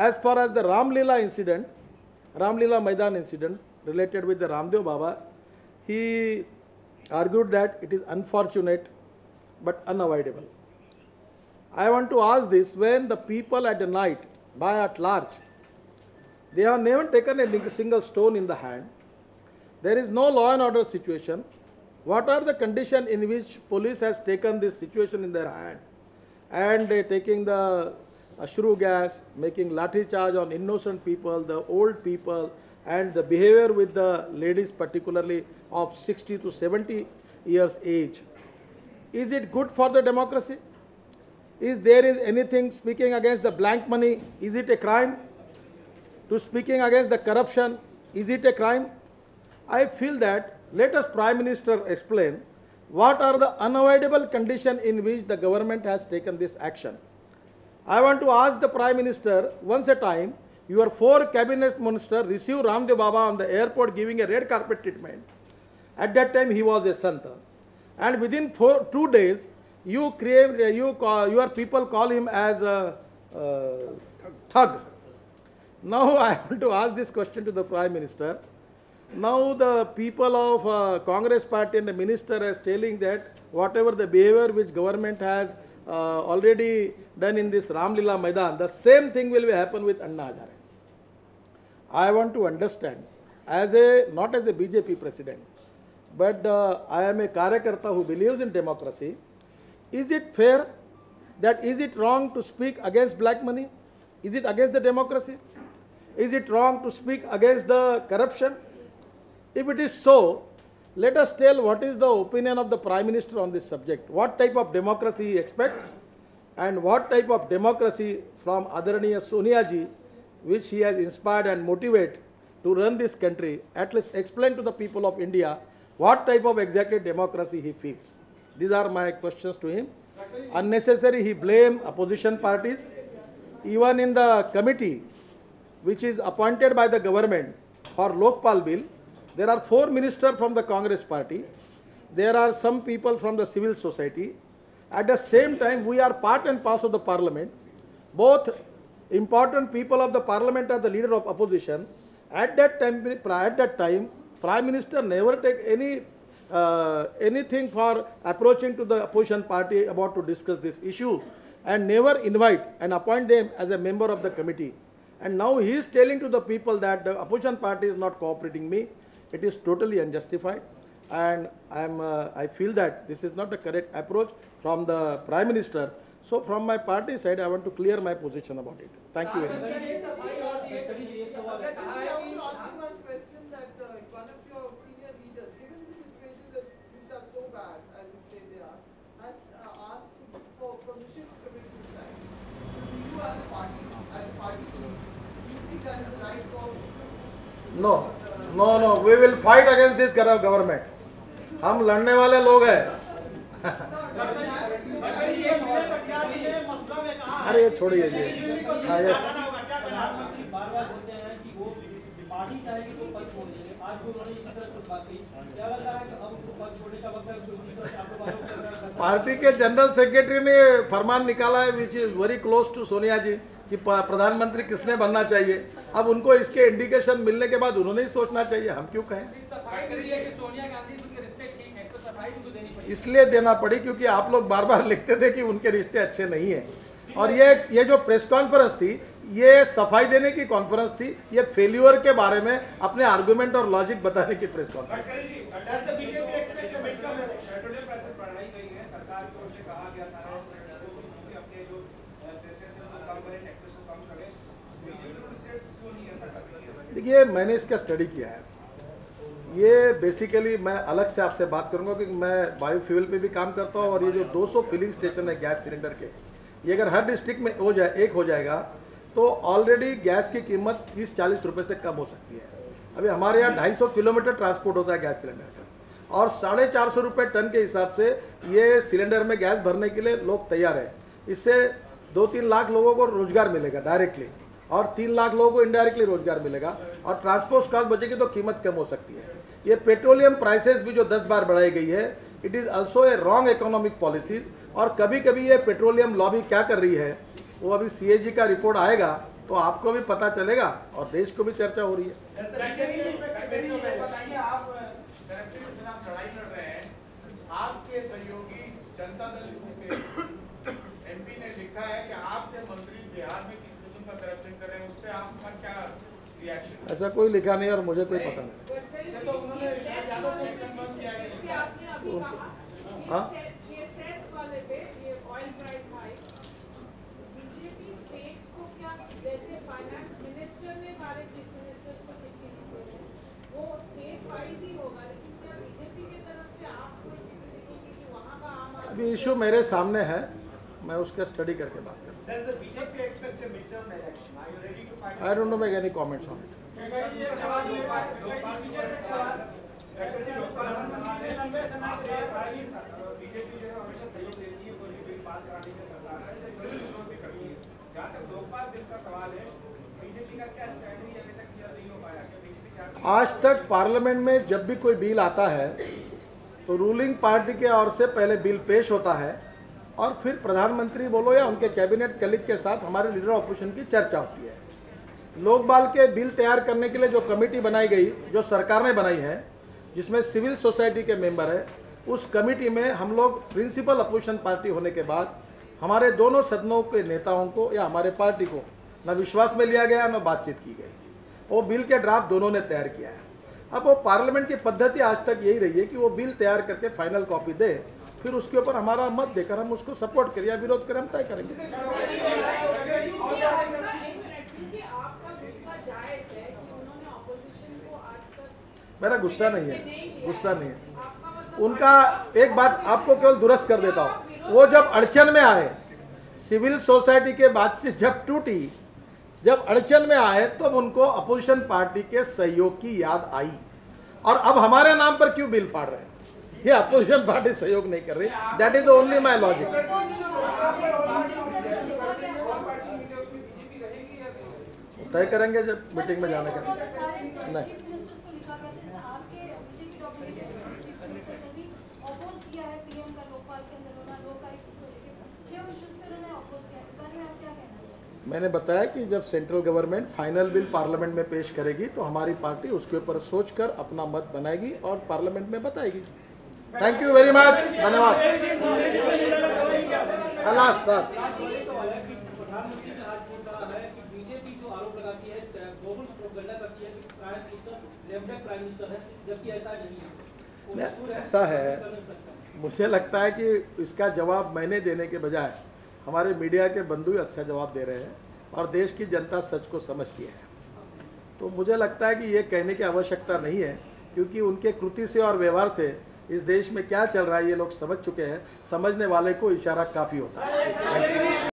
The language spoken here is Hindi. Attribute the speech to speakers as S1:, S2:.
S1: as far as the Ramlila incident, Ramlila Maidan incident related with the Ramdev Baba, he argued that it is unfortunate but unavoidable. I want to ask this: when the people at the night, by at large, they have never taken a single stone in the hand, there is no law and order situation, what are the conditions in which police has taken this situation in their hand and taking the ashru gas, making lathi charge on innocent people, the old people, and the behavior with the ladies particularly of 60 to 70 years age? Is it good for the democracy? Is there anything speaking against the blank money? Is it a crime? To speaking against the corruption, is it a crime? I feel that let us Prime Minister explain what are the unavoidable conditions in which the government has taken this action. I want to ask the Prime Minister, once a time, your 4 cabinet ministers received Ramdev Baba on the airport giving a red carpet treatment. At that time, he was a Santa. And within 2 days, your people call him as a thug. Now I want to ask this question to the Prime Minister. Now the people of Congress party and the minister is telling that whatever the behavior which government has already done in this Ramlila Maidan, the same thing will happen with Anna Hazare. I want to understand, not as a BJP president, but I am a Karyakarta who believes in democracy. Is it fair that is it wrong to speak against black money? Is it against the democracy? Is it wrong to speak against the corruption? If it is so, let us tell what is the opinion of the Prime Minister on this subject. What type of democracy he expects and what type of democracy from Adaraniya Sonia ji, which he has inspired and motivated to run this country, at least explain to the people of India what type of exactly democracy he feels. These are my questions to him. Unnecessary, he blamed opposition parties. Even in the committee which is appointed by the government for Lokpal bill, there are 4 ministers from the Congress party. There are some people from the civil society. At the same time, we are part and parcel of the parliament. Both important people of the parliament are the leader of opposition. At that time, Prime Minister never take anything for approaching to the opposition party about to discuss this issue and never invite and appoint them as a member of the committee. And now he is telling to the people that the opposition party is not cooperating me. It is totally unjustified, and I feel that this is not the correct approach from the Prime Minister. So from my party side, I want to clear my position about it. Thank you very much. No, we will fight against this government. हम लड़ने वाले लोग हैं. अरे ये छोड़िए ये. पार्टी के जनरल सेक्रेटरी ने फरमान निकाला है which is very close to Sonia ji कि प्रधानमंत्री किसने बनना चाहिए. अब उनको इसके इंडिकेशन मिलने के बाद उन्होंने ही सोचना चाहिए, हम क्यों कहें. इसलिए देना पड़ी क्योंकि आप लोग बार बार लिखते थे कि उनके रिश्ते अच्छे नहीं हैं. और ये जो प्रेस कॉन्फ्रेंस थी, ये सफाई देने की कॉन्फ्रेंस थी, ये फेल्यूर के बारे में अपने आर्गुमेंट और लॉजिक बताने की प्रेस कॉन्फ्रेंस. देखिए, मैंने इसका स्टडी किया है. ये बेसिकली मैं अलग से आपसे बात करूंगा क्योंकि मैं बायोफ्यूल पे भी काम करता हूँ और ये जो 200 फिलिंग स्टेशन है गैस सिलेंडर के, ये अगर हर डिस्ट्रिक्ट में हो जाएगा तो ऑलरेडी गैस की कीमत 30-40 रुपये से कम हो सकती है. अभी हमारे यहाँ 250 किलोमीटर ट्रांसपोर्ट होता है गैस सिलेंडर का और 450 रुपये टन के हिसाब से ये सिलेंडर में गैस भरने के लिए लोग तैयार है. इससे 2-3 लाख लोगों को रोजगार मिलेगा डायरेक्टली और 3 लाख लोगों को इनडायरेक्टली रोजगार मिलेगा और ट्रांसपोर्ट कॉस्ट बचेगी तो कीमत कम हो सकती है. ये पेट्रोलियम प्राइसेस भी जो 10 बार बढ़ाई गई है, it is also a wrong economic policies. और कभी कभी ये पेट्रोलियम लॉबी क्या कर रही है, वो अभी CAG का रिपोर्ट आएगा तो आपको भी पता चलेगा और देश को भी चर्चा हो रही है।
S2: बताइए, आप करप्शन के खिलाफ लड़ाई लड़ रहे हैं, आपके सहयोगी जनता दल के एमपी ने लिखा है कि आप जो मंत्री बिहार में किस किस्म का करप्शन कर रहे हैं, उस पर आपका क्या रिएक्शन?
S1: ऐसा कोई लिखा नहीं और मुझे कोई पता नहीं।
S2: तो उन्होंने यादव को कंफर्म किया है।
S1: हाँ,
S3: जैसे फाइनेंस मिनिस्टर ने सारे चीफ मिनिस्टर्स को चिट्ठी लिखी है, वो स्टेट वाइज ही होगा, लेकिन क्या बीजेपी की तरफ से आप कोई चिट्ठी लिखेंगे कि वहाँ का आम आदमी?
S1: अभी इशू मेरे सामने है, मैं उसका स्टडी करके बात करूँ। I don't know make any comments on it. आज तक पार्लियामेंट में जब भी कोई बिल आता है तो रूलिंग पार्टी के ओर से पहले बिल पेश होता है और फिर प्रधानमंत्री बोलो या उनके कैबिनेट कलीग के साथ हमारे लीडर ऑपोजिशन की चर्चा होती है। लोकपाल के बिल तैयार करने के लिए जो कमेटी बनाई गई, जो सरकार ने बनाई है, जिसमें सिविल सोसाइटी के मेंबर है, उस कमेटी में हम लोग प्रिंसिपल अपोजिशन पार्टी होने के बाद हमारे दोनों सदनों के नेताओं को या हमारे पार्टी को न विश्वास में लिया गया न बातचीत की गई। वो बिल के ड्राफ्ट दोनों ने तैयार किया है। अब वो पार्लियामेंट की पद्धति आज तक यही रही है कि वो बिल तैयार करके फाइनल कॉपी दे, फिर उसके ऊपर हमारा मत देकर हम उसको सपोर्ट करें या विरोध करें, हम तय करेंगे। मेरा गुस्सा नहीं है, गुस्सा नहीं है उनका। एक बात आपको केवल दुरुस्त कर देता हूँ, वो जब अड़चन में आए, सिविल सोसाइटी के बातचीत जब टूटी, जब अड़चन में आए तो उनको अपोजिशन पार्टी के सहयोग की याद आई। और अब हमारे नाम पर क्यों बिल फाड़ रहे हैं? ये अपोजिशन पार्टी सहयोग नहीं कर रही। That is only my logic. तय करेंगे जब मीटिंग में जाने का। नहीं, मैंने बताया कि जब central government final bill parliament में पेश करेगी तो हमारी पार्टी उसके ऊपर सोचकर अपना मत बनाएगी और पार्लियामेंट में बताएगी। थैंक यू वेरी मच, धन्यवाद। ऐसा है, मुझे लगता है कि इसका जवाब मैंने देने के बजाय हमारे मीडिया के बंधु अच्छा जवाब दे रहे हैं और देश की जनता सच को समझती है। तो मुझे लगता है कि ये कहने की आवश्यकता नहीं है, क्योंकि उनके कृति से और व्यवहार से इस देश में क्या चल रहा है ये लोग समझ चुके हैं। समझने वाले को इशारा काफ़ी होता है।